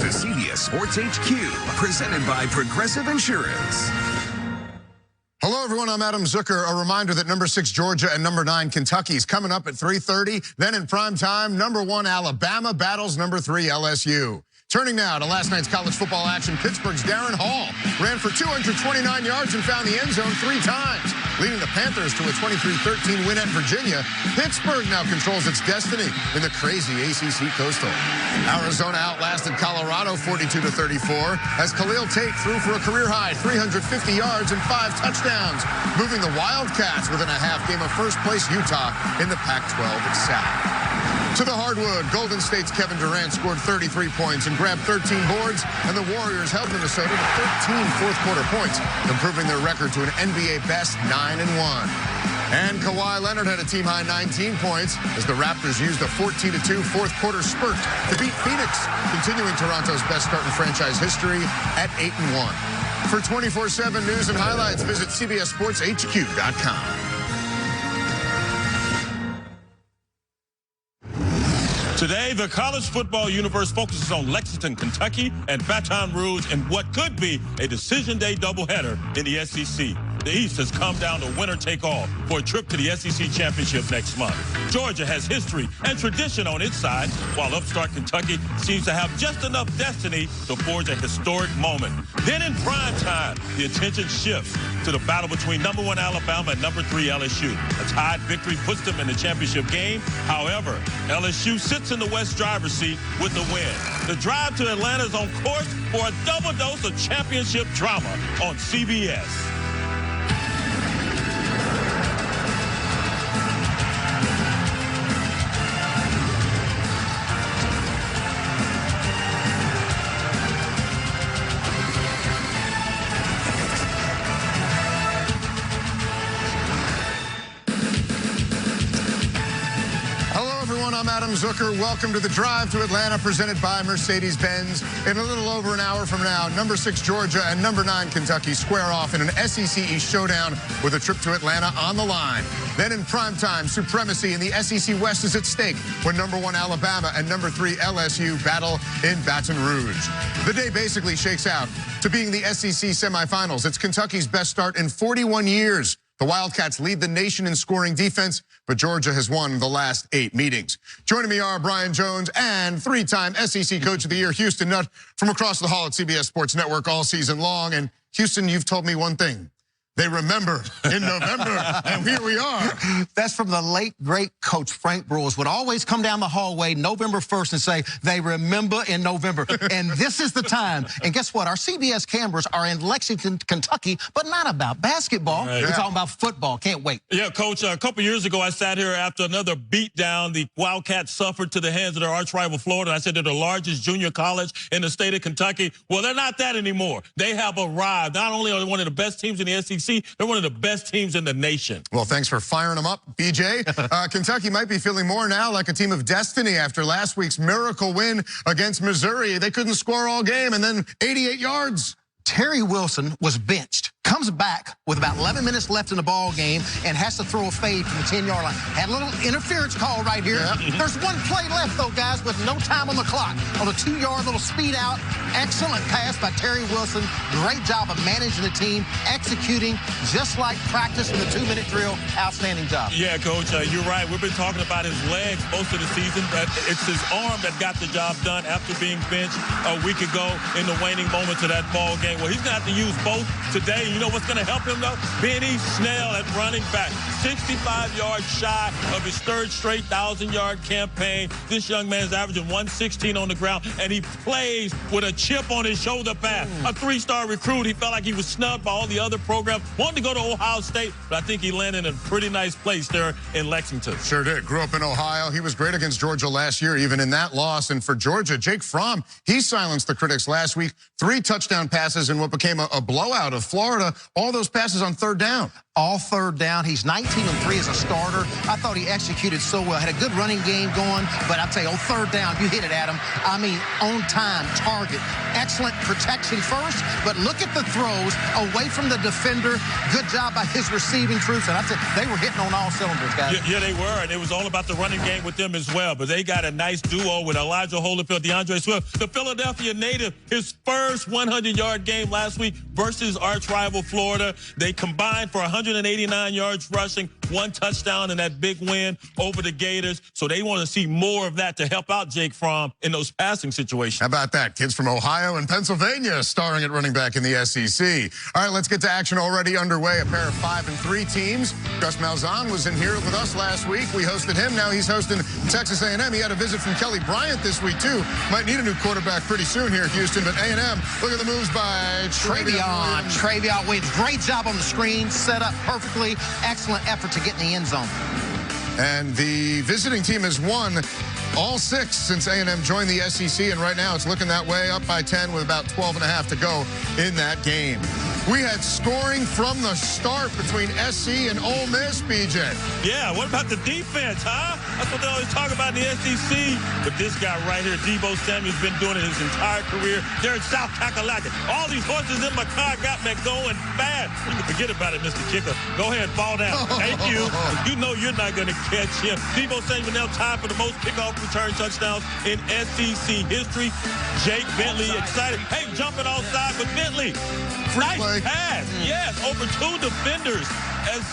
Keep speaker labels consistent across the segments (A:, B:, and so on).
A: to CBS Sports HQ, presented by Progressive Insurance.
B: Hello, everyone. I'm Adam Zucker. A reminder that number 6 Georgia and number 9 Kentucky is coming up at 3:30. Then in prime time, number 1 Alabama battles number 3 LSU. Turning now to last night's college football action, Pittsburgh's Darren Hall ran for 229 yards and found the end zone 3 times, leading the Panthers to a 23-13 win at Virginia. Pittsburgh now controls its destiny in the crazy ACC Coastal. Arizona outlasted Colorado 42-34 as Khalil Tate threw for a career-high 350 yards and 5 touchdowns, moving the Wildcats within a half game of first-place Utah in the Pac-12 South. To the hardwood, Golden State's Kevin Durant scored 33 points and grabbed 13 boards, and the Warriors held Minnesota to 13 fourth-quarter points, improving their record to an NBA best 9-1. And Kawhi Leonard had a team-high 19 points as the Raptors used a 14-2 fourth-quarter spurt to beat Phoenix, continuing Toronto's best start in franchise history at 8-1. For 24/7 news and highlights, visit CBSSportsHQ.com.
C: Today, the college football universe focuses on Lexington, Kentucky, and Baton Rouge in what could be a decision day doubleheader in the SEC. The East has come down to winner-take-all for a trip to the SEC Championship next month. Georgia has history and tradition on its side, while upstart Kentucky seems to have just enough destiny to forge a historic moment. Then in prime time, the attention shifts to the battle between number 1 Alabama and number 3 LSU. A tied victory puts them in the championship game. However, LSU sits in the West driver's seat with the win. The drive to Atlanta is on course for a double dose of championship drama on CBS.
B: I'm Adam Zucker. Welcome to the Drive to Atlanta, presented by Mercedes-Benz. In a little over an hour from now, number 6 Georgia and number 9 Kentucky square off in an SEC East showdown with a trip to Atlanta on the line. Then in primetime, supremacy in the SEC West is at stake when number 1 Alabama and number 3 LSU battle in Baton Rouge. The day basically shakes out to being the SEC semifinals. It's Kentucky's best start in 41 years. The Wildcats lead the nation in scoring defense, but Georgia has won the last 8 meetings. Joining me are Brian Jones and 3-time SEC Coach of the Year, Houston Nutt, from across the hall at CBS Sports Network all season long. And Houston, you've told me one thing. They remember in November, and here we are.
D: That's from the late, great Coach Frank Broyles. Would always come down the hallway November 1st and say, they remember in November. And this is the time. And guess what? Our CBS cameras are in Lexington, Kentucky, but not about basketball. Right. We're talking about football. Can't wait.
C: Yeah, Coach, a couple years ago, I sat here after another beatdown the Wildcats suffered to the hands of their arch rival Florida. I said they're the largest junior college in the state of Kentucky. Well, they're not that anymore. They have arrived. Not only are they one of the best teams in the SEC, they're one of the best teams in the nation.
B: Well, thanks for firing them up, BJ. Kentucky might be feeling more now like a team of destiny after last week's miracle win against Missouri. They couldn't score all game, and then 88 yards.
D: Terry Wilson was benched, comes back with about 11 minutes left in the ball game and has to throw a fade from the 10-yard line. Had a little interference call right here. Yeah. There's one play left, though, guys, with no time on the clock. On a 2-yard little speed out. Excellent pass by Terry Wilson. Great job of managing the team, executing just like practice in the 2-minute drill. Outstanding job.
C: Yeah, Coach, you're right. We've been talking about his legs most of the season, but it's his arm that got the job done after being benched a week ago in the waning moments of that ball game. Well, he's going to have to use both today. You know what's going to help him, though? Benny Snell at running back. 65 yards shy of his 3rd straight 1,000-yard campaign. This young man's averaging 116 on the ground, and he plays with a chip on his shoulder pad. A 3-star recruit. He felt like he was snubbed by all the other programs. Wanted to go to Ohio State, but I think he landed in a pretty nice place there in Lexington.
B: Sure did. Grew up in Ohio. He was great against Georgia last year, even in that loss. And for Georgia, Jake Fromm, he silenced the critics last week. 3 touchdown passes in what became a blowout of Florida. all those passes on third down.
D: All third down. He's 19-3 as a starter. I thought he executed so well. Had a good running game going, but I'd say, third down, you hit it, Adam. I mean, on time, target. Excellent protection first, but look at the throws away from the defender. Good job by his receiving troops, and I said they were hitting on all cylinders, guys.
C: Yeah, they were, and it was all about the running game with them as well, but they got a nice duo with Elijah Holyfield, DeAndre Swift. The Philadelphia native, his first 100-yard game last week versus arch rival Florida. They combined for 189 yards rushing, 1 touchdown in that big win over the Gators. So they want to see more of that to help out Jake Fromm in those passing situations.
B: How about that? Kids from Ohio and Pennsylvania starring at running back in the SEC. All right, let's get to action already underway. A pair of 5 and 3 teams. Gus Malzahn was in here with us last week. We hosted him. Now he's hosting Texas A&M. He had a visit from Kelly Bryant this week, too. Might need a new quarterback pretty soon here at Houston. But A&M, look at the moves by
D: Travion Williams. Great job on the screen. Set up perfectly. Excellent effort to get in the end zone.
B: And the visiting team has won all 6 since A&M joined the SEC, and right now it's looking that way, up by 10 with about 12.5 to go in that game. We had scoring from the start between SC and Ole Miss, BJ.
C: Yeah, what about the defense, huh? That's what they always talk about in the SEC. But this guy right here, Deebo Samuel's been doing it his entire career. They're in South Kakalaka. All these horses in my car got me going fast. You can forget about it, Mr. Kicker. Go ahead, fall down. Thank you. You know you're not going to catch him. Deebo Samuel now tied for the most kickoff return touchdowns in SEC history. Jake Bentley excited. Hey, jumping offside with Bentley. Nice pass. Yes, over 2 defenders as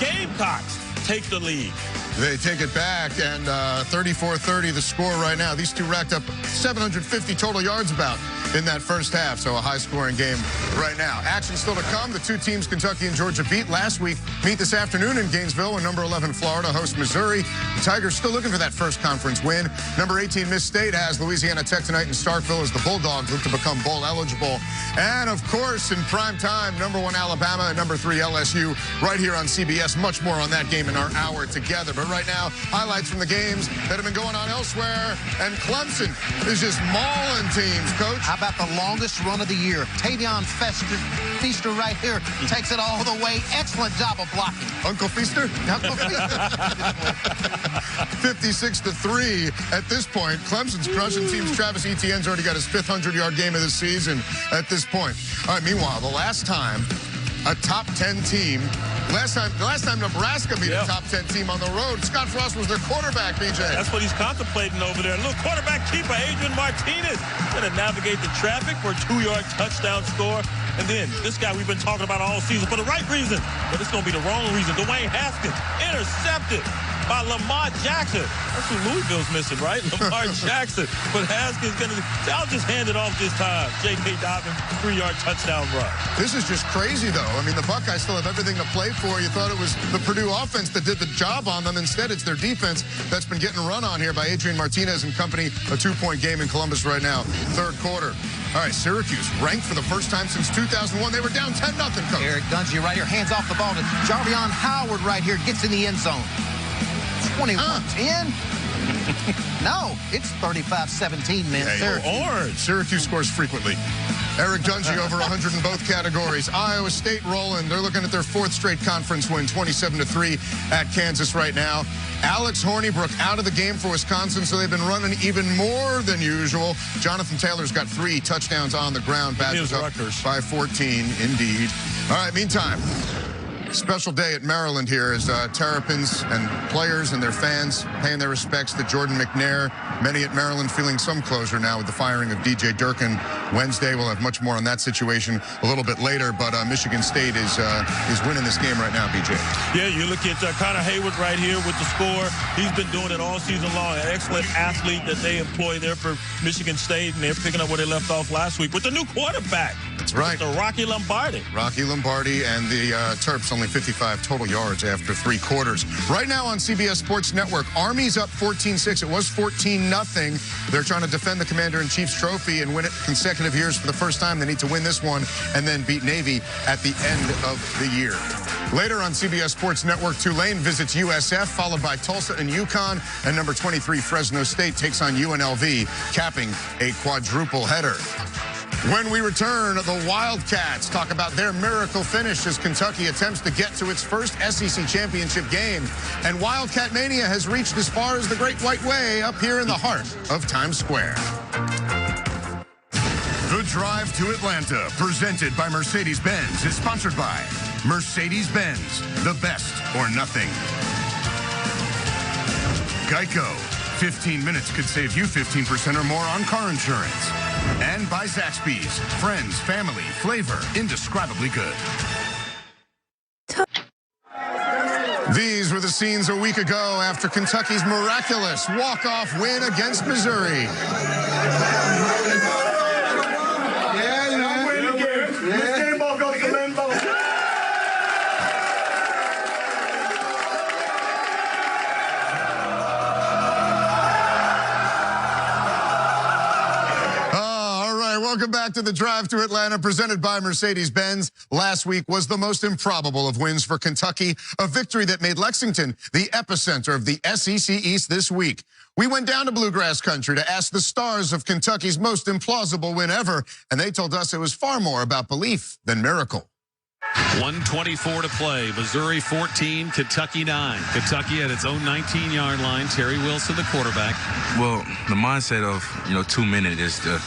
C: Gamecocks take the lead.
B: They take it back, and 34-30 the score right now. These two racked up 750 total yards about in that first half, so a high-scoring game right now. Action still to come. The 2 teams Kentucky and Georgia beat last week meet this afternoon in Gainesville when number 11 Florida hosts Missouri. The Tigers still looking for that first conference win. Number 18 Miss State has Louisiana Tech tonight in Starkville as the Bulldogs look to become bowl eligible. And, of course, in prime time, number 1 Alabama and number 3 LSU right here on CBS. Much more on that game in our hour together. But right now, highlights from the games that have been going on elsewhere. And Clemson is just mauling teams, Coach.
D: How about the longest run of the year? Tavion Feaster right here takes it all the way. Excellent job of blocking.
B: Uncle Feaster?
D: Uncle Feaster.
B: 56-3 at this point. Clemson's crushing teams. Travis Etienne's already got his 5th 100-yard game of the season at this point. All right, meanwhile, the last time a top 10 team, the last time Nebraska beat a top 10 team on the road, Scott Frost was their quarterback, BJ.
C: That's what he's contemplating over there. Look, quarterback keeper Adrian Martinez going to navigate the traffic for a 2-yard touchdown score. And then this guy we've been talking about all season for the right reason, but it's going to be the wrong reason. Dwayne Haskins intercepted by Lamar Jackson. That's who Louisville's missing, right? Lamar Jackson. But Haskins going to, I'll just hand it off this time. J.K. Dobbins, 3-yard touchdown run.
B: This is just crazy, though. I mean, the Buckeyes still have everything to play for. You thought it was the Purdue offense that did the job on them. Instead, it's their defense that's been getting run on here by Adrian Martinez and company. A 2-point game in Columbus right now, 3rd quarter. All right, Syracuse ranked for the first time since 2001. They were down 10-0, Coach.
D: Eric Dungy right here, hands off the ball to Jarvion Howard right here, gets in the end zone. 21-10. No, it's 35-17, man.
B: Syracuse. Syracuse scores frequently. Eric Dungy over 100 in both categories. Iowa State rolling. They're looking at their 4th straight conference win, 27-3 at Kansas right now. Alex Hornibrook out of the game for Wisconsin, so they've been running even more than usual. Jonathan Taylor's got 3 touchdowns on the ground. Badgers up by 14, indeed. All right, meantime, special day at Maryland here as Terrapins and players and their fans paying their respects to Jordan McNair. Many at Maryland feeling some closure now with the firing of DJ Durkin Wednesday. We'll have much more on that situation a little bit later, but Michigan State is winning this game right now, BJ.
C: Yeah, you look at Connor Hayward right here with the score. He's been doing it all season long. An excellent athlete that they employ there for Michigan State, and they're picking up where they left off last week with the new quarterback.
B: That's right.
C: The Rocky Lombardi.
B: Rocky Lombardi and the Terps only 55 total yards after 3 quarters. Right now on CBS Sports Network, Army's up 14-6. It was 14-0. They're trying to defend the Commander-in-Chief's trophy and win it consecutive years for the first time. They need to win this one and then beat Navy at the end of the year. Later on CBS Sports Network, Tulane visits USF, followed by Tulsa and UConn, and number 23 Fresno State takes on UNLV, capping a quadruple header. When we return, the Wildcats talk about their miracle finish as Kentucky attempts to get to its first SEC championship game. And Wildcat Mania has reached as far as the Great White Way up here in the heart of Times Square.
A: The Drive to Atlanta, presented by Mercedes-Benz, is sponsored by Mercedes-Benz, the best or nothing. Geico, 15 minutes could save you 15% or more on car insurance. And by Zaxby's, friends, family, flavor, indescribably good.
B: These were the scenes a week ago after Kentucky's miraculous walk-off win against Missouri. Welcome back to the Drive to Atlanta, presented by Mercedes-Benz. Last week was the most improbable of wins for Kentucky, a victory that made Lexington the epicenter of the SEC East this week. We went down to Bluegrass Country to ask the stars of Kentucky's most implausible win ever, and they told us it was far more about belief than miracle.
E: 1:24 to play. Missouri 14, Kentucky 9. Kentucky at its own 19-yard line. Terry Wilson, the quarterback.
F: Well, the mindset of, 2 minutes is to,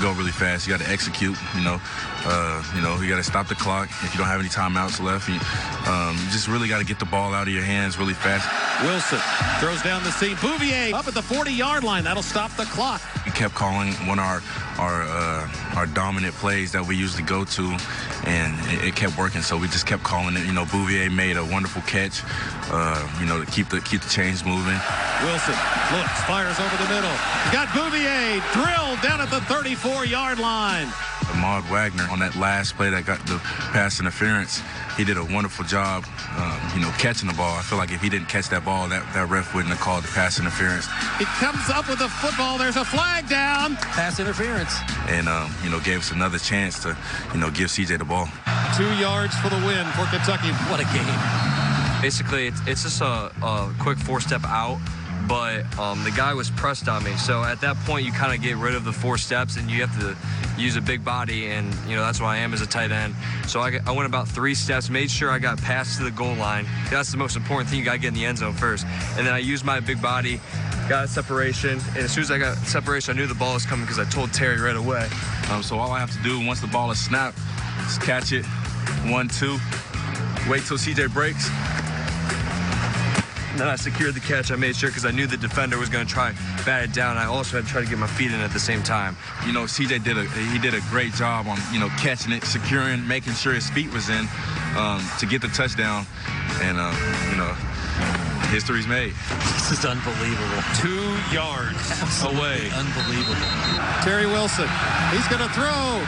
F: go really fast. You got to execute, you got to stop the clock. If you don't have any timeouts left, you just really got to get the ball out of your hands really fast.
E: Wilson throws down the seam. Bouvier up at the 40-yard line. That'll stop the clock.
F: We kept calling one of our dominant plays that we usually go to, and it kept working. So we just kept calling it. Bouvier made a wonderful catch, to keep the chains moving.
E: Wilson looks, fires over the middle. Got Bouvier drilled down at the 34-yard line.
F: Ahmad Wagner on that last play that got the pass interference, he did a wonderful job, catching the ball. I feel like if he didn't catch that ball, that ref wouldn't have called the pass interference.
E: He comes up with the football. There's a flag down. Pass interference.
F: And, gave us another chance to, give CJ the ball.
E: 2 yards for the win for Kentucky. What a game.
G: Basically, it's just a quick 4-step out. But the guy was pressed on me. So at that point, you kind of get rid of the 4 steps, and you have to use a big body, and, that's what I am as a tight end. So I went about 3 steps, made sure I got past to the goal line. That's the most important thing. You got to get in the end zone first. And then I used my big body, got a separation, and as soon as I got separation, I knew the ball was coming because I told Terry right away.
F: So all I have to do once the ball is snapped is catch it, 1, 2, wait till CJ breaks.
G: And then I secured the catch. I made sure because I knew the defender was going to try bat it down. I also had to try to get my feet in at the same time.
F: CJ did a great job on, catching it, securing, making sure his feet was in to get the touchdown. And, history's made.
E: This is unbelievable. 2 yards away. Unbelievable. Terry Wilson, he's going to throw.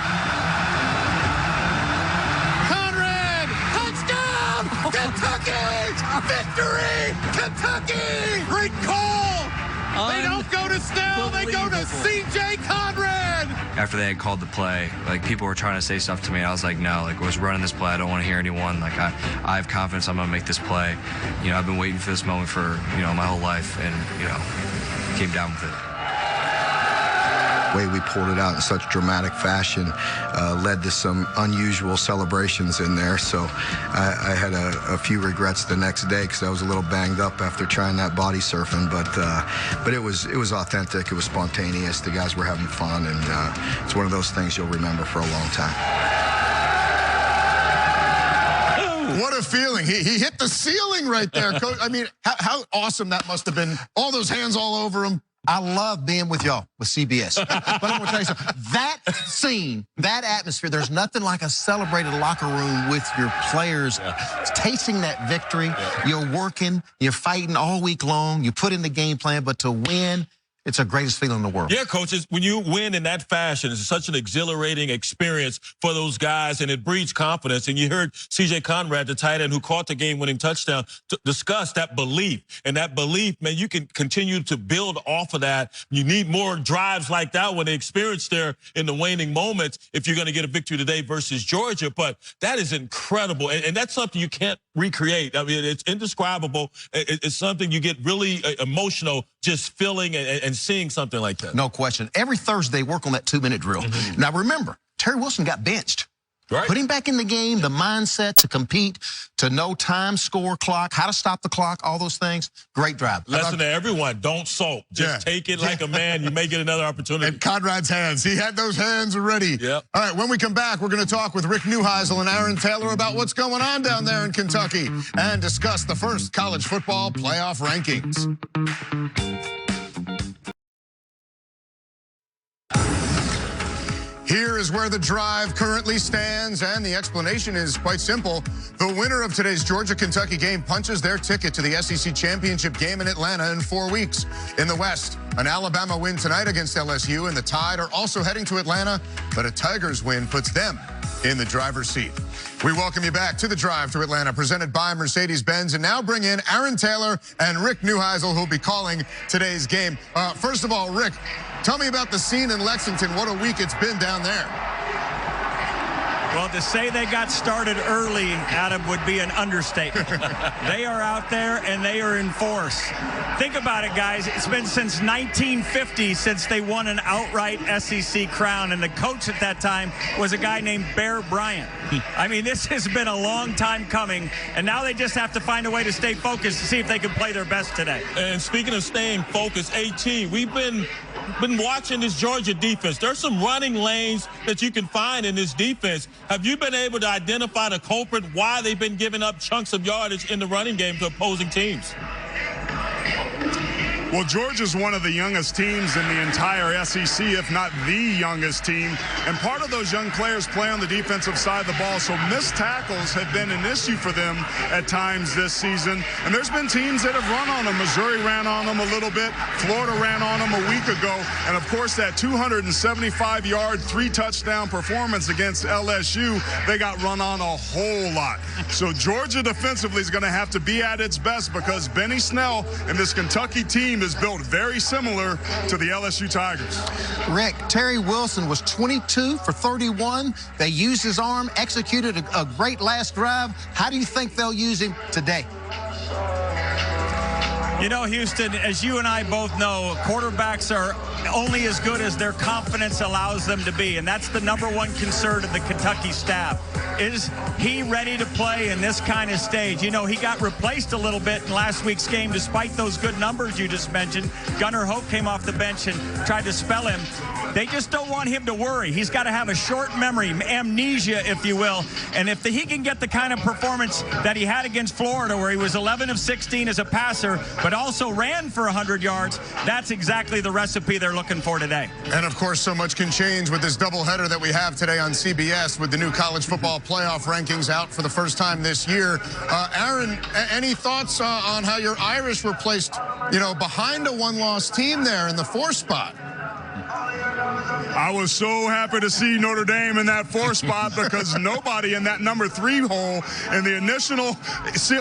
E: Kentucky! Victory! Kentucky! Great call! They don't go to Snell, they go to C.J. Conrad!
G: After they had called the play, people were trying to say stuff to me. I was like, no, I was running this play. I don't want to hear anyone. I have confidence I'm going to make this play. I've been waiting for this moment for, my whole life, and, came down with it.
H: The way we pulled it out in such dramatic fashion led to some unusual celebrations in there. So I had a few regrets the next day because I was a little banged up after trying that body surfing. But it was authentic. It was spontaneous. The guys were having fun, and it's one of those things you'll remember for a long time.
B: What a feeling. He hit the ceiling right there, Coach. I mean, how awesome that must have been. All those hands all over him.
D: I love being with y'all, with CBS. But I'm going to tell you something. That scene, that atmosphere, there's nothing like a celebrated locker room with your players tasting that victory. You're working, you're fighting all week long. You put in the game plan, but to win, it's the greatest feeling in the world.
C: Yeah, coaches, when you win in that fashion, it's such an exhilarating experience for those guys, and it breeds confidence. And you heard C.J. Conrad, the tight end who caught the game-winning touchdown, discuss that belief. And that belief, man, you can continue to build off of that. You need more drives like that when they experience there in the waning moments if you're going to get a victory today versus Georgia. But that is incredible, and that's something you can't recreate. I mean, it's indescribable. It's something you get really emotional just feeling and seeing something like that.
D: No question. Every Thursday, work on that 2-minute drill. Now, remember, Terry Wilson got benched.
C: Right.
D: Put him back in the game, the mindset to compete, to know time, score, clock, how to stop the clock, all those things. Great drive.
C: Lesson to everyone, don't sulk. Just take it like a man. You may get another opportunity.
B: And Conrad's hands. He had those hands ready.
C: Yep.
B: All right, when we come back, we're going to talk with Rick Neuheisel and Aaron Taylor about what's going on down there in Kentucky and discuss the first college football playoff rankings. Here is where the drive currently stands, and the explanation is quite simple. The winner of today's Georgia-Kentucky game punches their ticket to the SEC championship game in Atlanta in 4 weeks. In the West, an Alabama win tonight against LSU, and the Tide are also heading to Atlanta, but a Tigers win puts them in the driver's seat. We welcome you back to the Drive to Atlanta, presented by Mercedes-Benz, and now bring in Aaron Taylor and Rick Neuheisel, who'll be calling today's game. First of all, Rick, tell me about the scene in Lexington. What a week it's been down there.
I: Well, to say they got started early, Adam, would be an understatement. They are out there, and they are in force. Think about it, guys. It's been since 1950 since they won an outright SEC crown, and the coach at that time was a guy named Bear Bryant. I mean, this has been a long time coming, and now they just have to find a way to stay focused to see if they can play their best today.
C: And speaking of staying focused, AT, we've been watching this Georgia defense. There's some running lanes that you can find in this defense. Have you been able to identify the culprit, why they've been giving up chunks of yardage in the running game to opposing teams?
J: Well, Georgia's one of the youngest teams in the entire SEC, if not the youngest team. And part of those young players play on the defensive side of the ball. So missed tackles have been an issue for them at times this season. And there's been teams that have run on them. Missouri ran on them a little bit. Florida ran on them a week ago. And, of course, that 275-yard, 3-touchdown performance against LSU, they got run on a whole lot. So Georgia defensively is going to have to be at its best because Benny Snell and this Kentucky team is built very similar to the LSU Tigers.
D: Rick, Terry Wilson was 22 for 31. They used his arm, executed a great last drive. How do you think they'll use him today?
I: You know, Houston, as you and I both know, quarterbacks are only as good as their confidence allows them to be, and that's the #1 concern of the Kentucky staff. Is he ready to play in this kind of stage? You know, he got replaced a little bit in last week's game despite those good numbers you just mentioned. Gunnar Hope came off the bench and tried to spell him. They just don't want him to worry. He's got to have a short memory, amnesia, if you will. And if he can get the kind of performance that he had against Florida, where he was 11 of 16 as a passer, but also ran for 100 yards, that's exactly the recipe they're looking for today.
B: And, of course, so much can change with this doubleheader that we have today on CBS with the new college football playoff rankings out for the first time this year. Aaron, any thoughts on how your Irish were placed, you know, behind a one-loss team there in the 4 spot?
J: I was so happy to see Notre Dame in that 4 spot because nobody in that #3 hole in the initial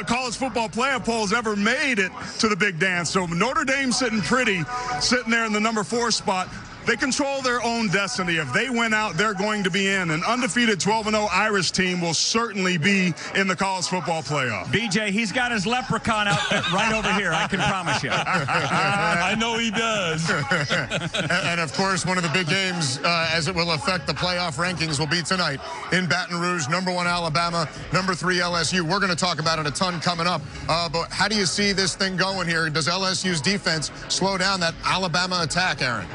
J: college football playoff polls ever made it to the big dance. So Notre Dame sitting pretty, sitting there in the #4 spot. They control their own destiny. If they win out, they're going to be in. An undefeated 12-0 Irish team will certainly be in the college football playoff.
I: BJ, he's got his leprechaun out right over here, I can promise you.
C: I know he does.
B: And, of course, one of the big games, as it will affect the playoff rankings, will be tonight in Baton Rouge. #1 Alabama, #3 LSU. We're going to talk about it a ton coming up. But how do you see this thing going here? Does LSU's defense slow down that Alabama attack, Aaron?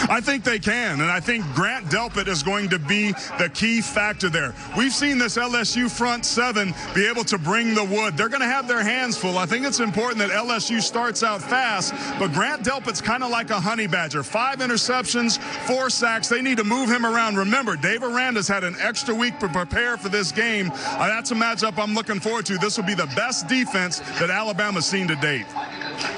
J: I think they can, and I think Grant Delpit is going to be the key factor there. We've seen this LSU front 7 be able to bring the wood. They're going to have their hands full. I think it's important that LSU starts out fast, but Grant Delpit's kind of like a honey badger. 5 interceptions, 4 sacks. They need to move him around. Remember, Dave Aranda's had an extra week to prepare for this game. That's a matchup I'm looking forward to. This will be the best defense that Alabama's seen to date.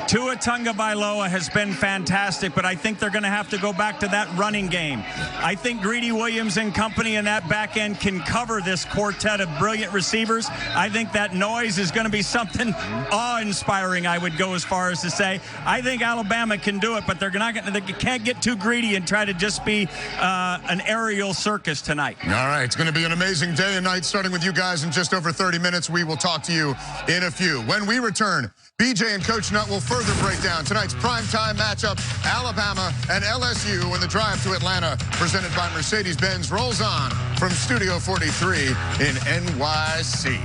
I: Tua Tagovailoa has been fantastic, but I think they're going to have to go back to that running game. I think Greedy Williams and company in that back end can cover this quartet of brilliant receivers. I think that noise is going to be something awe-inspiring, I would go as far as to say. I think Alabama can do it, but they can't get too greedy and try to just be an aerial circus tonight.
B: All right, it's going to be an amazing day and night, starting with you guys in just over 30 minutes. We will talk to you in a few. When we return, BJ and Coach Nutt out, we'll further break down tonight's primetime matchup, Alabama and LSU, when the drive to Atlanta, presented by Mercedes-Benz, rolls on from Studio 43 in NYC.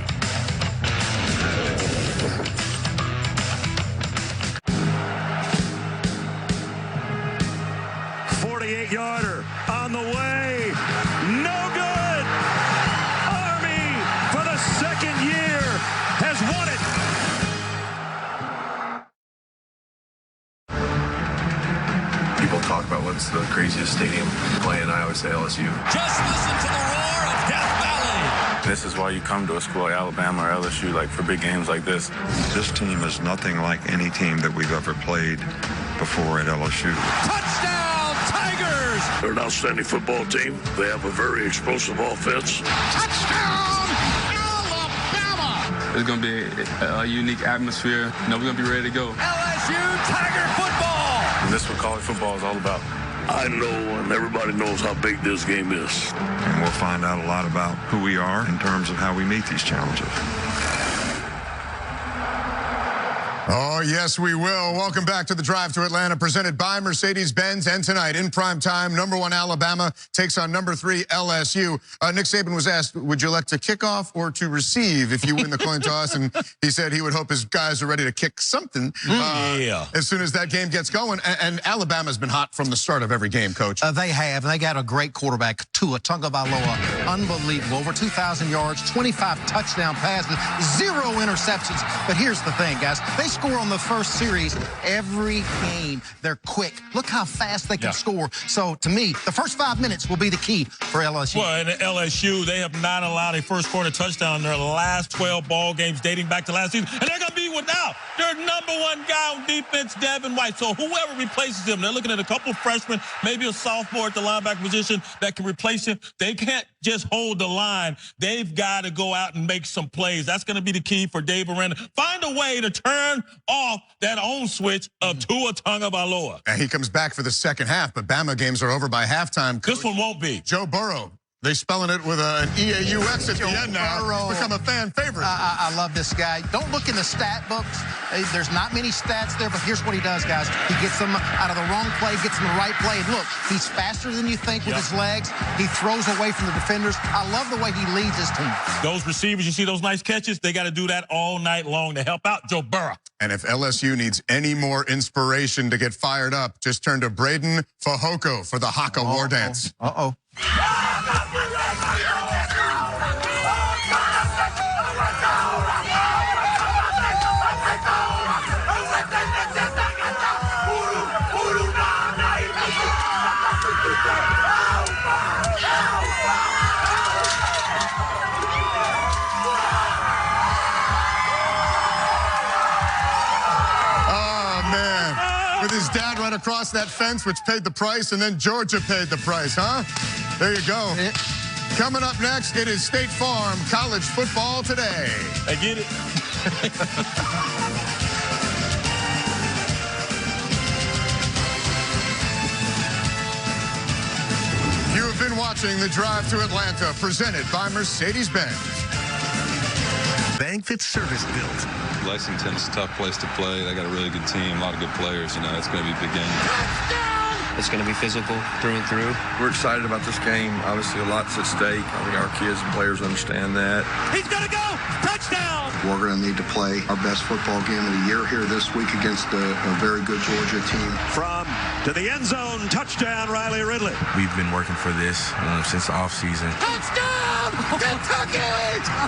K: Yarder on the way. No good. Army, for the second year, has won
F: it. People talk about what's the craziest stadium playing. I always say LSU.
E: Just listen to the roar of Death Valley.
F: This is why you come to a school like Alabama or LSU, like for big games like this.
L: This team is nothing like any team that we've ever played before at LSU.
E: Touchdown!
M: They're an outstanding football team. They have a very explosive offense.
E: Touchdown, Alabama!
F: It's going to be a unique atmosphere. We're going to be ready to go.
E: LSU Tiger football!
F: And this is what college football is all about.
M: I know, and everybody knows how big this game is.
L: And we'll find out a lot about who we are in terms of how we meet these challenges.
B: Oh, yes, we will. Welcome back to the Drive to Atlanta, presented by Mercedes-Benz. And tonight, in prime time, #1 Alabama takes on #3 LSU. Nick Saban was asked, would you like to kick off or to receive if you win the coin toss? And he said he would hope his guys are ready to kick something as soon as that game gets going. And Alabama's been hot from the start of every game, Coach.
D: They have, and they got a great quarterback, Tua Tagovailoa. Unbelievable. Over 2,000 yards, 25 touchdown passes, 0 interceptions. But here's the thing, guys. They score on the first series every game. They're quick. Look how fast they can score. So, to me, the first 5 minutes will be the key for LSU.
C: Well, in LSU, they have not allowed a first-quarter touchdown in their last 12 ball games dating back to last season. And they're going to be without their #1 guy on defense, Devin White. So whoever replaces him, they're looking at a couple of freshmen, maybe a sophomore at the linebacker position that can replace him. They can't just hold the line. They've got to go out and make some plays. That's going to be the key for Dave Aranda. Find a way to turn off that on switch of Tua Tagovailoa.
B: And he comes back for the second half, but Bama games are over by halftime.
C: This one won't be.
B: Joe Burrow. They spelling it with an E-A-U-X at the end now. He's become a fan favorite.
D: I love this guy. Don't look in the stat books. There's not many stats there, but here's what he does, guys. He gets them out of the wrong play, gets them the right play. And look, he's faster than you think with his legs. He throws away from the defenders. I love the way he leads his team.
C: Those receivers, you see those nice catches? They got to do that all night long to help out Joe Burrow.
B: And if LSU needs any more inspiration to get fired up, just turn to Braden Fahoko for the Haka War Dance.
D: Uh-oh.
B: With his dad right across that fence, which paid the price, and then Georgia paid the price, huh? There you go. Coming up next, it is State Farm College Football Today.
C: I get it.
B: You have been watching The Drive to Atlanta, presented by Mercedes-Benz.
N: Bangfit Service Built.
O: Lexington's a tough place to play. They got a really good team, a lot of good players. You know, it's going to be a big game.
G: It's going to be physical through and through.
H: We're excited about this game. Obviously, a lot's at stake. I think our kids and players understand that.
E: He's going to go! Touchdown!
H: We're going to need to play our best football game of the year here this week against a very good Georgia team.
K: From to the end zone, touchdown, Riley Ridley.
F: We've been working for this since the offseason.
E: Touchdown! Kentucky!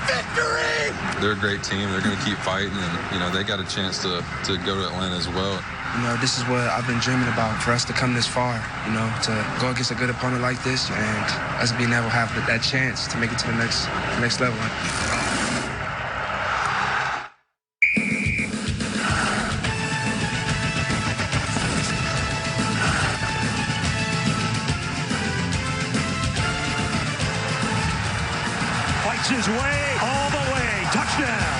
E: Victory!
O: They're a great team. They're going to keep fighting, and, you know, they got a chance to go to Atlanta as well.
P: You know, this is what I've been dreaming about, for us to come this far, you know, to go against a good opponent like this, and us being able to have that chance to make it to the next level.
K: Fights his way all the way. Touchdown.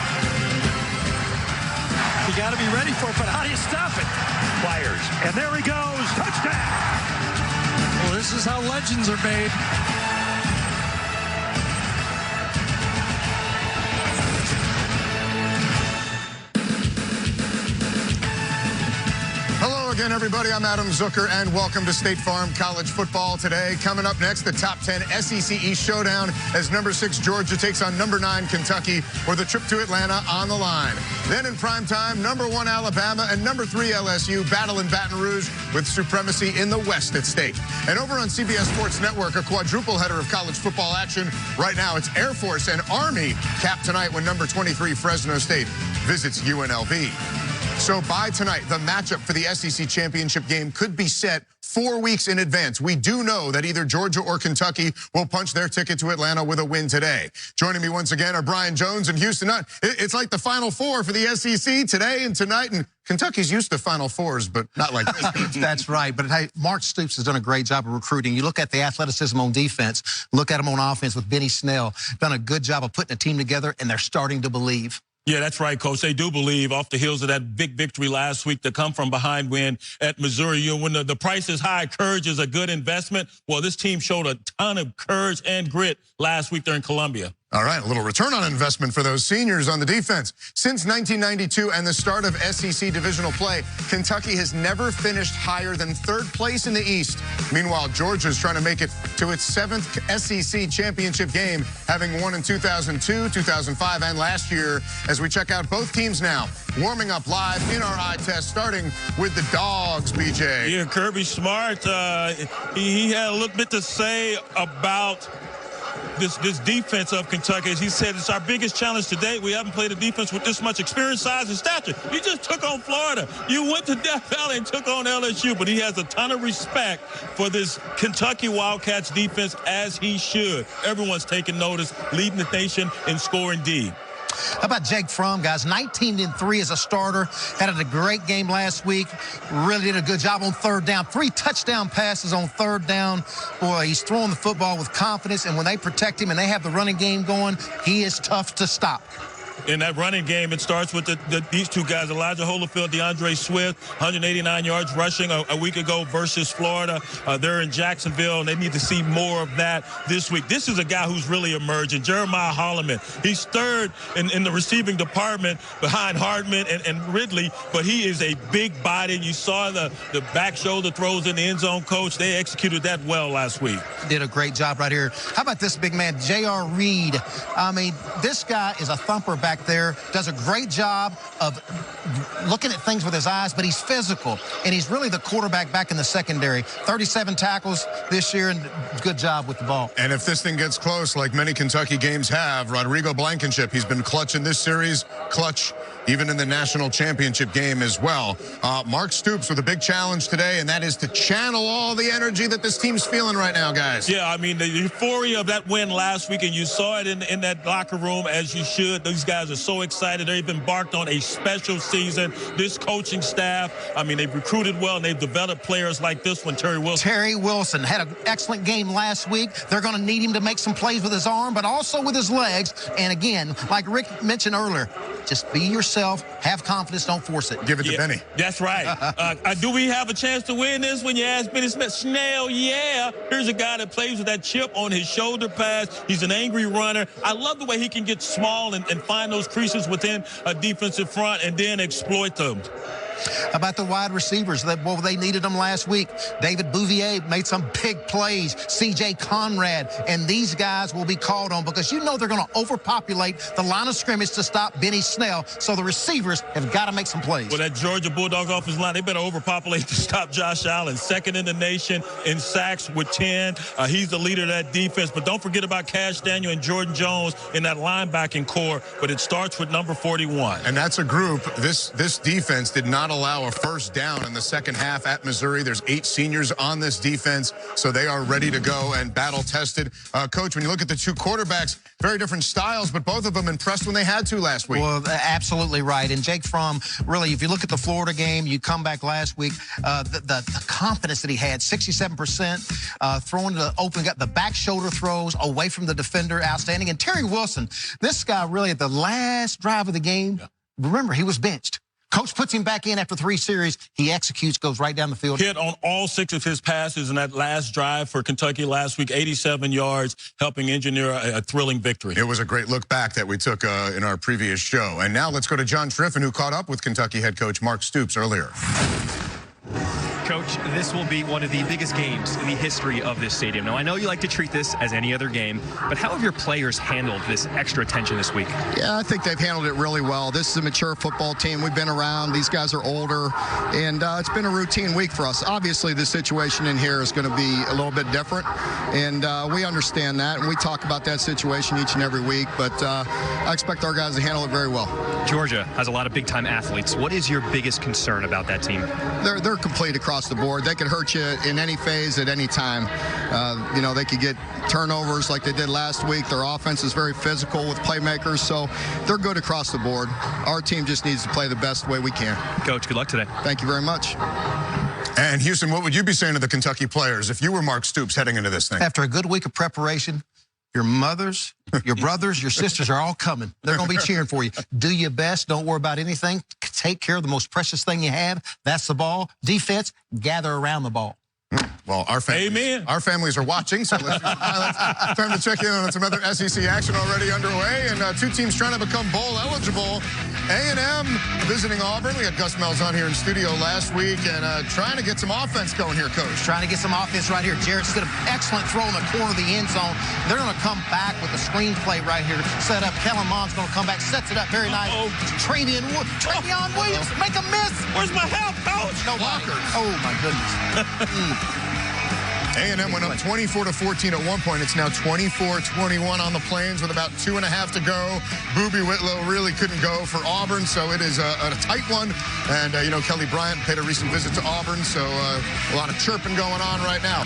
I: You got to be ready for it, but how do you stop it?
K: Fires. And there he goes. Touchdown.
I: Well, this is how legends are made.
B: again, everybody. I'm Adam Zucker, and welcome to State Farm College Football today. Coming up next, the top 10 SEC East showdown as number 6 Georgia takes on number 9 Kentucky with a trip to Atlanta on the line. Then in prime time, number 1 Alabama and number 3 LSU battle in Baton Rouge with supremacy in the West at stake. And over on CBS Sports Network, a quadruple header of college football action. Right now, it's Air Force and Army cap tonight when number 23 Fresno State visits UNLV. So by tonight, the matchup for the SEC championship game could be set 4 weeks in advance. We do know that either Georgia or Kentucky will punch their ticket to Atlanta with a win today. Joining me once again are Brian Jones and Houston Nutt. It's like the Final Four for the SEC today and tonight, and Kentucky's used to Final Fours, but not like this.
D: That's right. But hey, Mark Stoops has done a great job of recruiting. You look at the athleticism on defense, look at him on offense with Benny Snell. Done a good job of putting a team together, and they're starting to believe.
C: Yeah, that's right, Coach. They do believe off the heels of that big victory last week to come from behind win at Missouri. You know, when the price is high, courage is a good investment. Well, this team showed a ton of courage and grit last week there in Columbia.
B: All right, a little return on investment for those seniors on the defense. Since 1992 and the start of SEC divisional play, Kentucky has never finished higher than 3rd place in the East. Meanwhile, Georgia's trying to make it to its 7th SEC championship game, having won in 2002, 2005, and last year. As we check out both teams now, warming up live in our eye test, starting with the Dogs, BJ.
C: Yeah, Kirby Smart, he had a little bit to say about this defense of Kentucky. As he said, it's our biggest challenge today. We haven't played a defense with this much experience, size, and stature. You just took on Florida. You went to Death Valley and took on LSU, but he has a ton of respect for this Kentucky Wildcats defense, as he should. Everyone's taking notice, leading the nation in scoring D.
D: How about Jake Fromm, guys? 19-3 as a starter. Had a great game last week. Really did a good job on 3rd down. 3 touchdown passes on 3rd down. Boy, he's throwing the football with confidence, and when they protect him and they have the running game going, he is tough to stop.
C: In that running game, it starts with these two guys, Elijah Holyfield, DeAndre Swift, 189 yards rushing a week ago versus Florida. They're in Jacksonville, and they need to see more of that this week. This is a guy who's really emerging, Jeremiah Holloman. He's 3rd in the receiving department behind Hardman and Ridley, but he is a big body. You saw the back shoulder throws in the end zone, Coach. They executed that well last week.
D: Did a great job right here. How about this big man, J.R. Reed? I mean, this guy is a thumper back there, does a great job of looking at things with his eyes, but he's physical, and he's really the quarterback back in the secondary. 37 tackles this year, and good job with the ball.
B: And if this thing gets close, like many Kentucky games have, Rodrigo Blankenship, he's been clutch in this series, clutch even in the national championship game as well. Mark Stoops with a big challenge today, and that is to channel all the energy that this team's feeling right now, guys.
C: Yeah, I mean, the euphoria of that win last week, and you saw it in that locker room, as you should. These guys are so excited. They've embarked on a special season. This coaching staff, I mean, they've recruited well, and they've developed players like this one, Terry Wilson.
D: Terry Wilson had an excellent game last week. They're going to need him to make some plays with his arm, but also with his legs. And again, like Rick mentioned earlier, just be yourself, have confidence, don't force it.
B: Give it to Benny.
C: That's right. Do we have a chance to win this? When you ask Benny Smith, Snell, yeah. Here's a guy that plays with that chip on his shoulder pads. He's an angry runner. I love the way he can get small and find those creases within a defensive front and then exploit them.
D: How about the wide receivers? Well, they needed them last week. David Bouvier made some big plays. C.J. Conrad. And these guys will be called on because you know they're going to overpopulate the line of scrimmage to stop Benny Snell. So the receivers have got to make some plays.
C: Well, that Georgia Bulldogs offensive line, they better overpopulate to stop Josh Allen. 2nd in the nation in sacks with 10. He's the leader of that defense. But don't forget about Cash Daniel and Jordan Jones in that linebacking core. But it starts with number 41.
B: And that's a group. This defense did not allow a first down in the second half at Missouri. There's 8 seniors on this defense, so they are ready to go and battle-tested. Coach, when you look at the 2 quarterbacks, very different styles, but both of them impressed when they had to last week.
D: Well, absolutely right. And Jake Fromm, really, if you look at the Florida game, you come back last week, the confidence that he had, 67%, throwing the open, got the back shoulder throws away from the defender, outstanding. And Terry Wilson, this guy really at the last drive of the game, remember, he was benched. Coach puts him back in after 3 series. He executes, goes right down the field.
C: Hit on all 6 of his passes in that last drive for Kentucky last week, 87 yards, helping engineer a thrilling victory.
B: It was a great look back that we took in our previous show. And now let's go to John Triffin, who caught up with Kentucky head coach Mark Stoops earlier.
N: Coach, this will be one of the biggest games in the history of this stadium. Now, I know you like to treat this as any other game, but how have your players handled this extra attention this week?
H: Yeah, I think they've handled it really well. This is a mature football team. We've been around. These guys are older, and it's been a routine week for us. Obviously, the situation in here is going to be a little bit different, and we understand that, and we talk about that situation each and every week, but I expect our guys to handle it very well.
N: Georgia has a lot of big-time athletes. What is your biggest concern about that team?
H: They're complete across the board. They could hurt you in any phase at any time. You know, they could get turnovers like they did last week. Their offense is very physical with playmakers, so they're good across the board. Our team just needs to play the best way we can.
N: Coach, good luck today.
H: Thank you very much.
B: And Houston, what would you be saying to the Kentucky players if you were Mark Stoops heading into this thing?
D: After a good week of preparation, your mothers, your brothers, your sisters are all coming. They're going to be cheering for you. Do your best. Don't worry about anything. Take care of the most precious thing you have. That's the ball. Defense, gather around the ball.
B: Well, our families are watching, so let's time to check in on some other SEC action already underway. And two teams trying to become bowl eligible. A&M visiting Auburn. We had Gus Melz on here in studio last week and trying to get some offense going here, Coach.
D: Trying to get some offense right here. Jarrett's got an excellent throw in the corner of the end zone. They're going to come back with the screenplay right here. Set up. Kellen Mond's going to come back. Sets it up very nice. Travion Williams. Make a miss.
C: Where's my help, Coach?
D: No blockers. Oh, my goodness.
B: A&M went up 24-14 at one point. It's now 24-21 on the Plains with about 2.5 to go. Boobie Whitlow really couldn't go for Auburn, so it is a tight one. And, you know, Kelly Bryant paid a recent visit to Auburn, so a lot of chirping going on right now.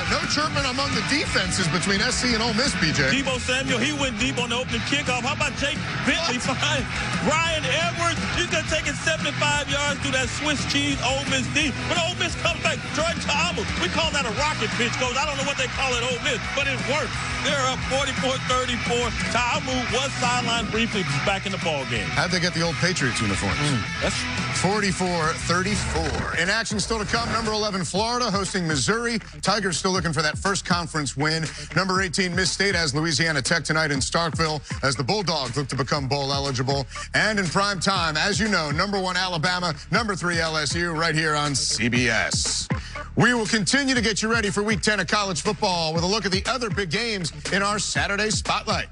B: No chirping among the defenses between SC and Ole Miss, BJ.
C: Debo Samuel, he went deep on the opening kickoff. How about Jake Bentley find Ryan Edwards? He's going to take it 75 yards through that Swiss cheese Ole Miss D. When Ole Miss comes back, Jordan Ta'amu, we call that a rocket pitch, Coach. I don't know what they call it Ole Miss, but it worked. They're up 44-34. Ta'amu was sidelined briefly, back in the ball game.
B: How'd they get the old Patriots uniforms?
C: That's
B: 44-34. In action still to come, number 11, Florida hosting Missouri. Tigers still looking for that first conference win. Number 18, Miss State has Louisiana Tech tonight in Starkville as the Bulldogs look to become bowl eligible. And in prime time, as you know, number 1, Alabama, number 3, LSU, right here on CBS. We will continue to get you ready for Week 10 of college football with a look at the other big games in our Saturday Spotlight.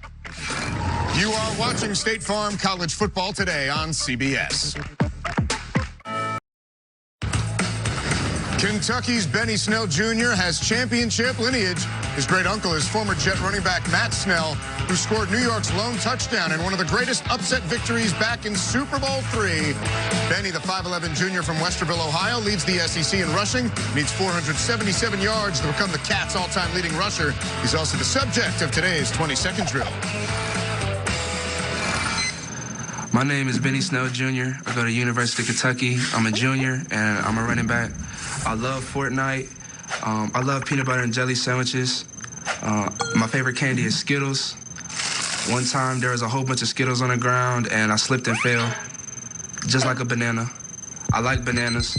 B: You are watching State Farm College Football today on CBS. Kentucky's Benny Snell Jr. has championship lineage. His great uncle is former Jet running back Matt Snell, who scored New York's lone touchdown in one of the greatest upset victories back in Super Bowl III. Benny, the 5'11 junior from Westerville, Ohio, leads the SEC in rushing, needs 477 yards to become the Cats' all-time leading rusher. He's also the subject of today's 20-second drill.
P: My name is Benny Snell Jr. I go to University of Kentucky. I'm a junior, and I'm a running back. I love Fortnite. I love peanut butter and jelly sandwiches. My favorite candy is Skittles. One time, there was a whole bunch of Skittles on the ground, and I slipped and fell, just like a banana. I like bananas.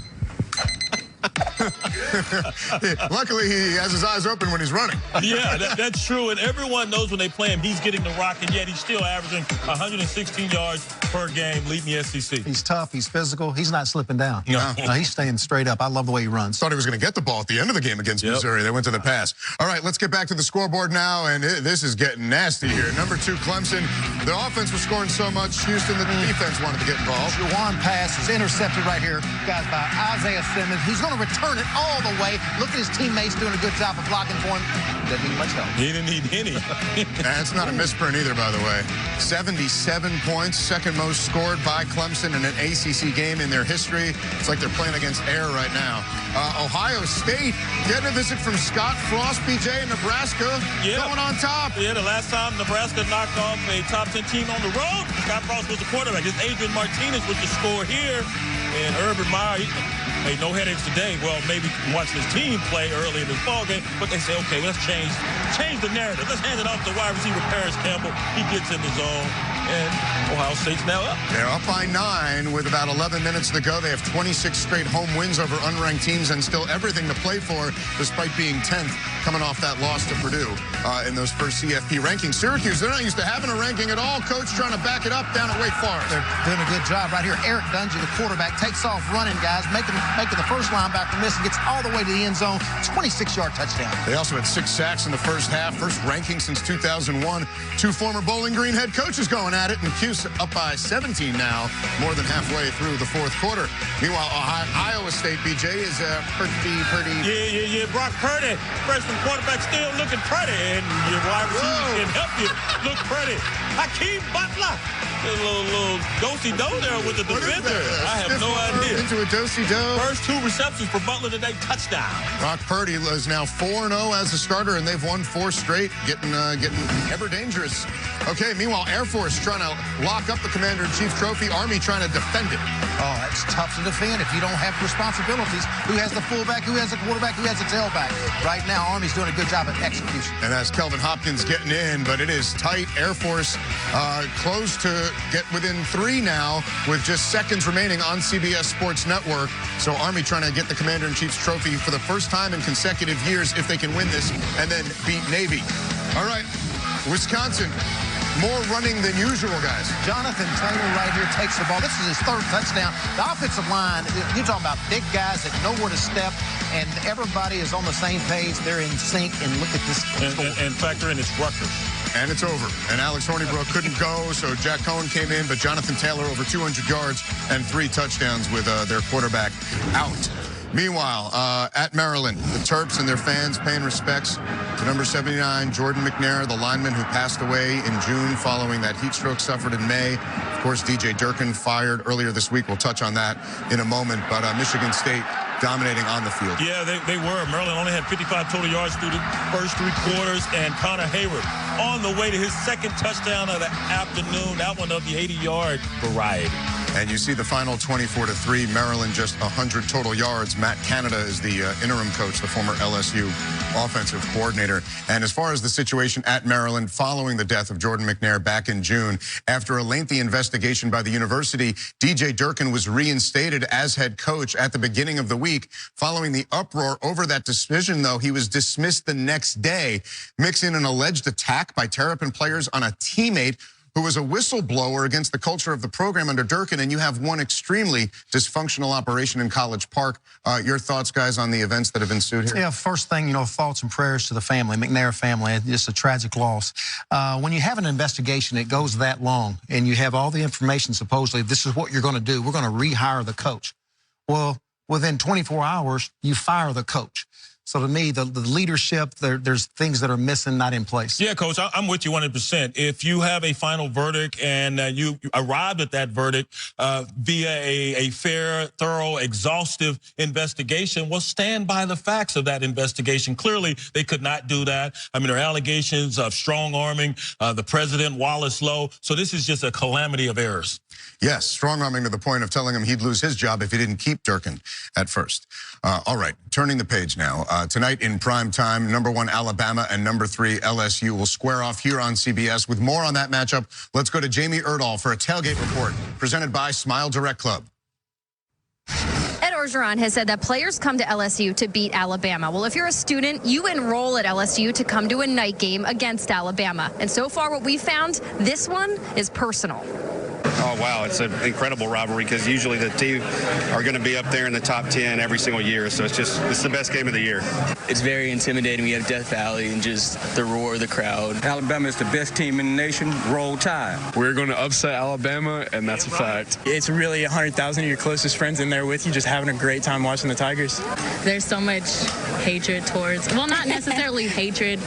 B: Luckily, he has his eyes open when he's running.
C: Yeah, that's true. And everyone knows when they play him, he's getting the rock, and yet he's still averaging 116 yards per game, leading the SEC.
D: He's tough. He's physical. He's not slipping down.
B: No.
D: He's staying straight up. I love the way he runs.
B: Thought he was going to get the ball at the end of the game against Missouri. They went to the pass. All right, let's get back to the scoreboard now, and this is getting nasty here. Number 2, Clemson. The offense was scoring so much, Houston, that the defense wanted to get involved.
D: Juwan pass is intercepted right here, guys, by Isaiah Simmons. He's going to return it all the way. Look at his teammates doing a good job of blocking for him. Doesn't need much help.
C: He didn't need any.
B: That's not a misprint either, by the way. 77 points, second most scored by Clemson in an ACC game in their history. It's like they're playing against air right now. Ohio State getting a visit from Scott Frost, BJ, in Nebraska, going on top.
C: Yeah, the last time Nebraska knocked off a top 10 team on the road, Scott Frost was the quarterback. It's Adrian Martinez with the score here. And Urban Meyer, hey, no headaches today. Well, maybe watch his team play early in this ballgame, but they say, okay, let's change the narrative. Let's hand it off to wide receiver Paris Campbell. He gets in the zone, and Ohio State's now up.
B: They're up by 9 with about 11 minutes to go. They have 26 straight home wins over unranked teams and still everything to play for, despite being 10th, coming off that loss to Purdue in those first CFP rankings. Syracuse, they're not used to having a ranking at all. Coach trying to back it up down at Wake Forest.
D: They're doing a good job right here. Eric Dungy, the quarterback, takes off running, guys, making making the first linebacker miss and gets all the way to the end zone. 26-yard touchdown.
B: They also had 6 sacks in the first half, first ranking since 2001. 2 former Bowling Green head coaches going at it, and Cuse up by 17 now, more than halfway through the fourth quarter. Meanwhile, Iowa State, BJ, is pretty.
C: Yeah. Brock Purdy, freshman quarterback, still looking pretty, and your wide receiver can help you look pretty. Hakeem Butler. A little do-si-do there with the defender. I have no idea.
B: Into a do-si-do.
C: First 2 receptions for Butler today, touchdown.
B: Brock Purdy is now 4-0 as a starter, and they've won 4 straight, getting ever dangerous. Okay, meanwhile, Air Force trying to lock up the Commander-in-Chief trophy. Army trying to defend it.
D: Oh, that's tough to defend if you don't have responsibilities. Who has the fullback? Who has the quarterback? Who has the tailback? Right now, Army's doing a good job at execution.
B: And that's Kelvin Hopkins getting in, but it is tight. Air Force close to get within 3 now with just seconds remaining on CBS Sports Network. So Army trying to get the Commander-in-Chief's trophy for the first time in consecutive years if they can win this and then beat Navy. All right, Wisconsin. More running than usual, guys.
D: Jonathan Taylor right here takes the ball. This is his 3rd touchdown. The offensive line, you're talking about big guys that know where to step, and everybody is on the same page. They're in sync, and look at this.
C: And factor in it's Rutgers.
B: And it's over. And Alex Hornibrook couldn't go, so Jack Cohen came in, but Jonathan Taylor over 200 yards and 3 touchdowns with their quarterback out. Meanwhile, at Maryland, the Terps and their fans paying respects to number 79, Jordan McNair, the lineman who passed away in June following that heat stroke suffered in May. Of course, DJ Durkin fired earlier this week. We'll touch on that in a moment. But Michigan State dominating on the field.
C: Yeah, they were. Maryland only had 55 total yards through the first 3 quarters, and Connor Hayward on the way to his 2nd touchdown of the afternoon, that one of the 80-yard variety.
B: And you see the final 24-3, Maryland just 100 total yards. Matt Canada is the interim coach, the former LSU offensive coordinator. And as far as the situation at Maryland following the death of Jordan McNair back in June, after a lengthy investigation by the university, DJ Durkin was reinstated as head coach at the beginning of the week. Following the uproar over that decision, though, he was dismissed the next day. Mix in an alleged attack by Terrapin players on a teammate who was a whistleblower against the culture of the program under Durkin, and you have one extremely dysfunctional operation in College Park. Your thoughts, guys, on the events that have ensued here?
D: Yeah, first thing, thoughts and prayers to the family, McNair family. It's a tragic loss. When you have an investigation that goes that long, and you have all the information, supposedly, this is what you're going to do. We're going to rehire the coach. Well, within 24 hours, you fire the coach. So to me, the leadership, there's things that are missing, not in place.
C: Yeah, Coach, I'm with you 100%. If you have a final verdict and you arrived at that verdict via a fair, thorough, exhaustive investigation, well, stand by the facts of that investigation. Clearly, they could not do that. I mean, there are allegations of strong-arming the president, Wallace Lowe. So this is just a calamity of errors.
B: Yes, strong-arming to the point of telling him he'd lose his job if he didn't keep Durkin at first. All right, turning the page now. Tonight in prime time, number 1 Alabama and number 3 LSU will square off here on CBS. With more on that matchup, let's go to Jamie Erdahl for a tailgate report presented by Smile Direct Club.
Q: Ed Orgeron has said that players come to LSU to beat Alabama. Well, if you're a student, you enroll at LSU to come to a night game against Alabama. And so far what we found, this one is personal.
R: Oh, wow. It's an incredible rivalry because usually the two are going to be up there in the top 10 every single year. So it's the best game of the year.
S: It's very intimidating. We have Death Valley and just the roar of the crowd.
T: Alabama is the best team in the nation. Roll Tide.
U: We're going to upset Alabama, and that's a fact.
S: It's really 100,000 of your closest friends in there with you, just having a great time watching the Tigers.
V: There's so much hatred towards, well, not necessarily hatred,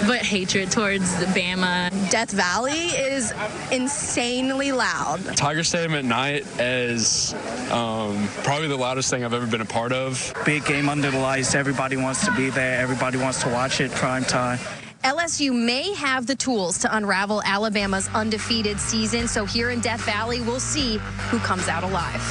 V: but hatred towards Bama.
W: Death Valley is insanely loud.
U: Tiger Stadium at night is probably the loudest thing I've ever been a part of.
X: Big game under the lights. Everybody wants to be there. Everybody wants to watch it prime time.
Q: LSU may have the tools to unravel Alabama's undefeated season. So here in Death Valley, we'll see who comes out alive.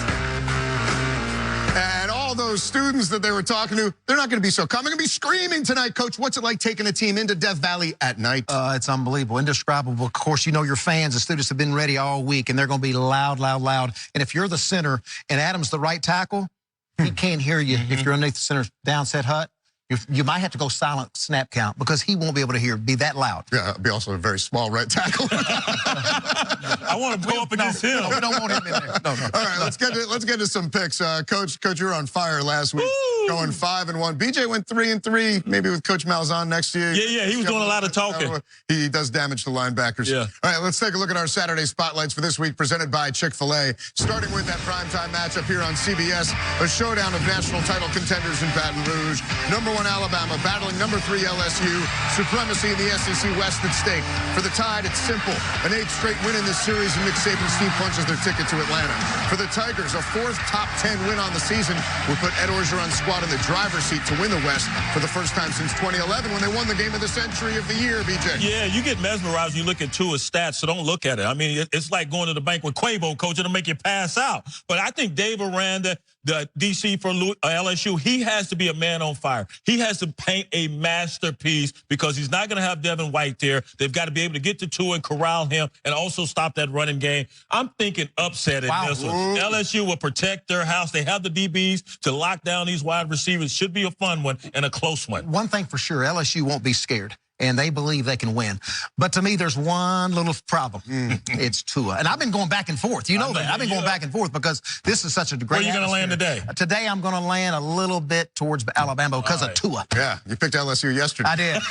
B: And all those students that they were talking to, they're not going to be so calm. They're going to be screaming tonight. Coach, what's it like taking a team into Death Valley at night?
D: It's unbelievable, indescribable. Of course, your fans, the students have been ready all week, and they're going to be loud, loud, loud. And if you're the center and Adam's the right tackle, he can't hear you. If you're underneath the center down set hut, You might have to go silent snap count because he won't be able to be that loud.
B: Yeah, it'll be also a very small right tackle.
C: I want to go up against him.
D: No, we don't want him in there. No.
B: All right, let's get to some picks. Coach, you were on fire last week, going 5-1. BJ went 3-3, maybe with Coach Malzahn next year.
C: Yeah, he was doing a lot of talking.
B: He does damage to linebackers.
C: Yeah.
B: All right, let's take a look at our Saturday spotlights for this week, presented by Chick-fil-A. Starting with that primetime matchup here on CBS, a showdown of national title contenders in Baton Rouge. Number 1 Alabama battling number 3 LSU. Supremacy in the SEC West at stake. For the Tide, it's simple. An 8th straight win in this series, and Nick Saban's team punches their ticket to Atlanta. For the Tigers, a 4th top 10 win on the season will put Ed Orgeron's squad in the driver's seat to win the West for the first time since 2011 when they won the game of the century of the year, BJ.
C: Yeah, you get mesmerized when you look at Tua's stats, so don't look at it. I mean, it's like going to the bank with Quavo, coach, it'll make you pass out. But I think Dave Aranda, the DC for LSU, he has to be a man on fire. He has to paint a masterpiece because he's not going to have Devin White there. They've got to be able to get to Tua and corral him and also stop that running game. I'm thinking upset in this one. LSU will protect their house. They have the DBs to lock down these wide receivers. Should be a fun one and a close one.
D: One thing for sure, LSU won't be scared. And they believe they can win. But to me, there's one little problem. It's Tua. And I've been going back and forth. You know that. I've been going back and forth because this is such a great
C: Where are you going to land today?
D: Today, I'm going to land a little bit towards Alabama because of Tua.
B: Yeah, you picked LSU yesterday.
D: I did.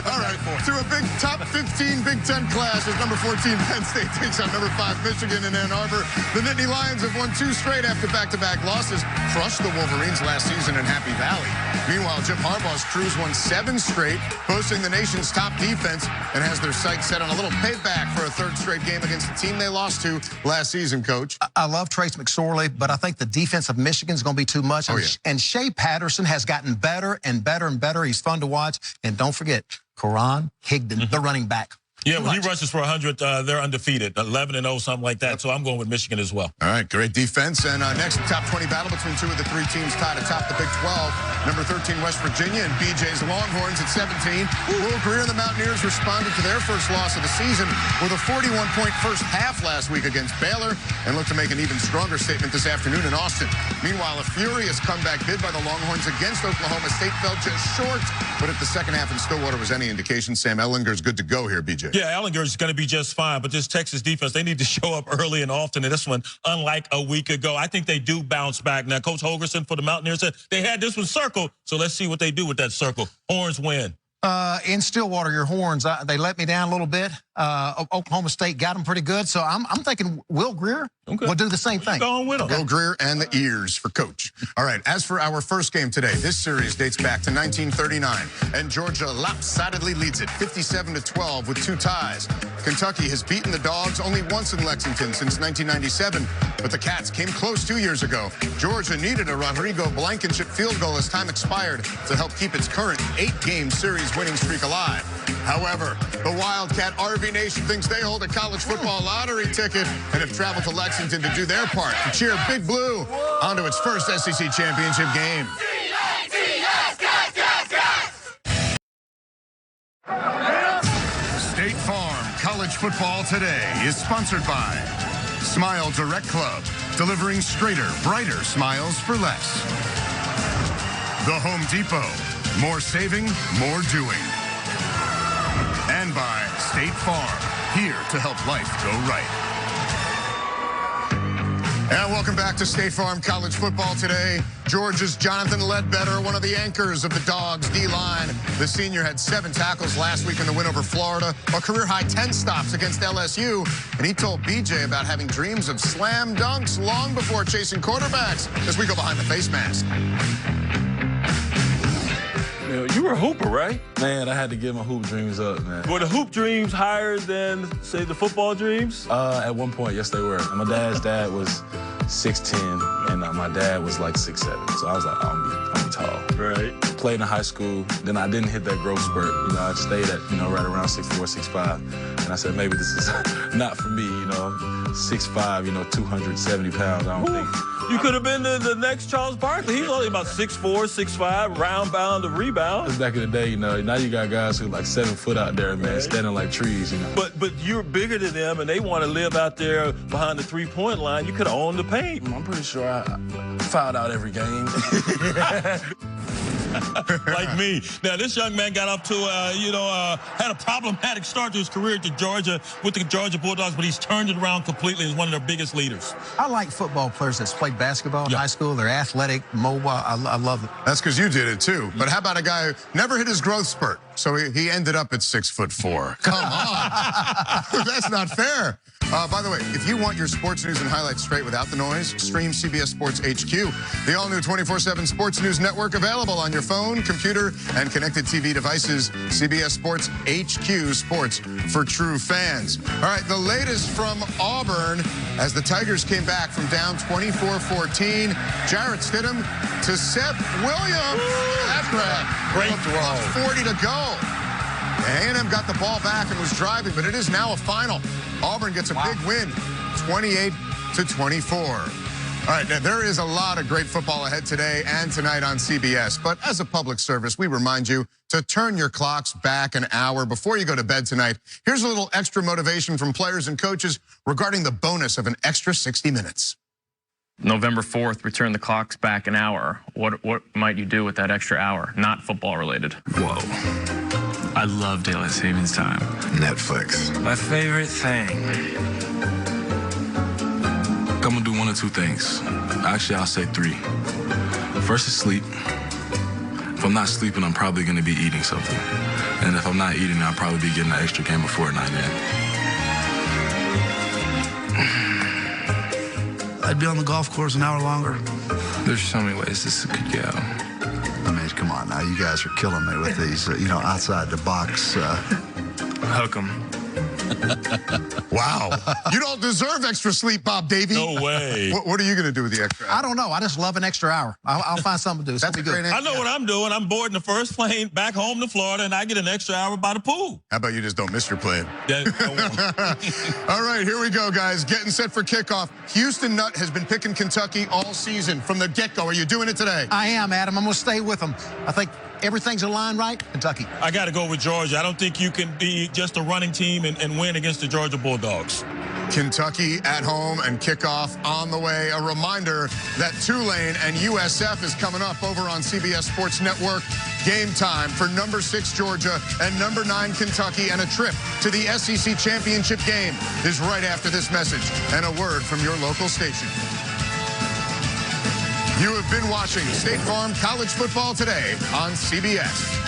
B: All right, to a big top 15 Big Ten class as number 14 Penn State takes on number 5 Michigan in Ann Arbor. The Nittany Lions have won 2 straight after back-to-back losses, crushed the Wolverines last season in Happy Valley. Meanwhile, Jim Harbaugh's crews won 7 straight, boasting the nation's top defense, and has their sights set on a little payback for a 3rd straight game against the team they lost to last season, Coach.
D: I love Trace McSorley, but I think the defense of Michigan is going to be too much. And Shea Patterson has gotten better and better and better. He's fun to watch. And don't forget, Karan Higdon, the running back.
C: Yeah, when he rushes for 100, they're undefeated, 11-0, something like that. So I'm going with Michigan as well.
B: All right, great defense. And next, top 20 battle between 2 of the 3 teams tied atop the Big 12. Number 13, West Virginia, and BJ's Longhorns at 17. Will Greer and the Mountaineers responded to their first loss of the season with a 41-point first half last week against Baylor and look to make an even stronger statement this afternoon in Austin. Meanwhile, a furious comeback bid by the Longhorns against Oklahoma State fell just short. But if the second half in Stillwater was any indication, Sam Ehlinger's good to go here, BJ.
C: Yeah, Ehlinger's going to be just fine, but this Texas defense, they need to show up early and often. And this one, unlike a week ago, I think they do bounce back. Now, Coach Holgerson for the Mountaineers said they had this one circled, so let's see what they do with that circle. Horns win.
D: In Stillwater, your Horns, they let me down a little bit. Oklahoma State got them pretty good, so I'm thinking Will Greer will do the same thing.
C: Going with him.
B: Will Greer and the ears for Coach. All right, as for our first game today, this series dates back to 1939, and Georgia lopsidedly leads it 57-12 with 2 ties. Kentucky has beaten the Dogs only once in Lexington since 1997, but the Cats came close 2 years ago. Georgia needed a Rodrigo Blankenship field goal as time expired to help keep its current 8-game series winning streak alive. However, the Wildcat RV Nation thinks they hold a college football lottery ticket and have traveled to Lexington to do their part to cheer Big Blue onto its first SEC championship game. State Farm College Football Today is sponsored by Smile Direct Club, delivering straighter, brighter smiles for less. The Home Depot, more saving, more doing. And by State Farm, here to help life go right. And welcome back to State Farm College Football Today. Georgia's Jonathan Ledbetter, one of the anchors of the Dogs D-line. The senior had 7 tackles last week in the win over Florida, a career-high 10 stops against LSU. And he told BJ about having dreams of slam dunks long before chasing quarterbacks as we go behind the face mask.
U: You were a hooper, right? Man, I had to give my hoop dreams up, man.
C: Were the hoop dreams higher than, say, the football dreams?
U: At one point, yes, they were. And my dad's dad was 6'10", and my dad was like 6'7". So I was like, I'm gonna be tall.
C: Right.
U: Played in high school, then I didn't hit that growth spurt. You know, I stayed at, right around 6'4", 6'5". And I said, maybe this is not for me, 6'5", 270 pounds, I don't think.
C: You could have been the next Charles Barkley. He was only about 6'4", 6'5", round-bound to rebound.
U: Back in the day, now you got guys who are like 7 foot out there, man, standing like trees,
C: But you're bigger than them, and they want to live out there behind the 3-point line. You could have owned the paint.
U: I'm pretty sure Fouled out every game.
C: Like me. Now, this young man got up to, had a problematic start to his career to Georgia with the Georgia Bulldogs, but he's turned it around completely as one of their biggest leaders.
D: I like football players that's played basketball in high school. They're athletic, mobile. I love it.
B: That's because you did it, too. But how about a guy who never hit his growth spurt? So he ended up at 6'4". Come on. That's not fair. By the way, if you want your sports news and highlights straight without the noise, stream CBS Sports HQ, the all-new 24/7 sports news network available on your phone, computer, and connected TV devices. CBS Sports HQ, sports for true fans. All right, the latest from Auburn as the Tigers came back from down 24-14. Jarrett Stidham to Seth Williams. That's great.
C: Great throw.
B: 40 to go. A&M got the ball back and was driving, but it is now a final. Auburn gets a big win, 28-24. All right, now there is a lot of great football ahead today and tonight on CBS. But as a public service, we remind you to turn your clocks back an hour before you go to bed tonight. Here's a little extra motivation from players and coaches regarding the bonus of an extra 60 minutes.
A: November 4th, return the clocks back an hour. What might you do with that extra hour? Not football related.
J: Whoa. I love daylight savings time.
H: Netflix.
J: My favorite thing.
F: I'm gonna do one or two things. Actually, I'll say three. First is sleep. If I'm not sleeping, I'm probably gonna be eating something. And if I'm not eating, I'll probably be getting an extra game of Fortnite in.
J: I'd be on the golf course an hour longer. There's so many ways this could go.
H: I mean, come on now. You guys are killing me with these, outside the box.
J: Hook 'em.
B: Wow. You don't deserve extra sleep, Bob Davey.
C: No way.
B: What are you going to do with the extra hour?
D: I don't know. I just love an extra hour. I'll find something to do.
B: That's a great answer.
C: I know what I'm doing. I'm boarding the first plane back home to Florida, and I get an extra hour by the pool.
B: How about you just don't miss your plane?
C: Yeah,
B: All right, here we go, guys. Getting set for kickoff. Houston Nutt has been picking Kentucky all season from the get-go. Are you doing it today?
D: I am, Adam. I'm going to stay with them. I think everything's aligned right. Kentucky.
C: I got to go with Georgia. I don't think you can be just a running team and win against the Georgia Bulldogs.
B: Kentucky at home and kickoff on the way. A reminder that Tulane and USF is coming up over on CBS Sports Network. Game time for number 6 Georgia and number 9 Kentucky, and a trip to the SEC championship game is right after this message and a word from your local station. You have been watching State Farm College Football Today on CBS.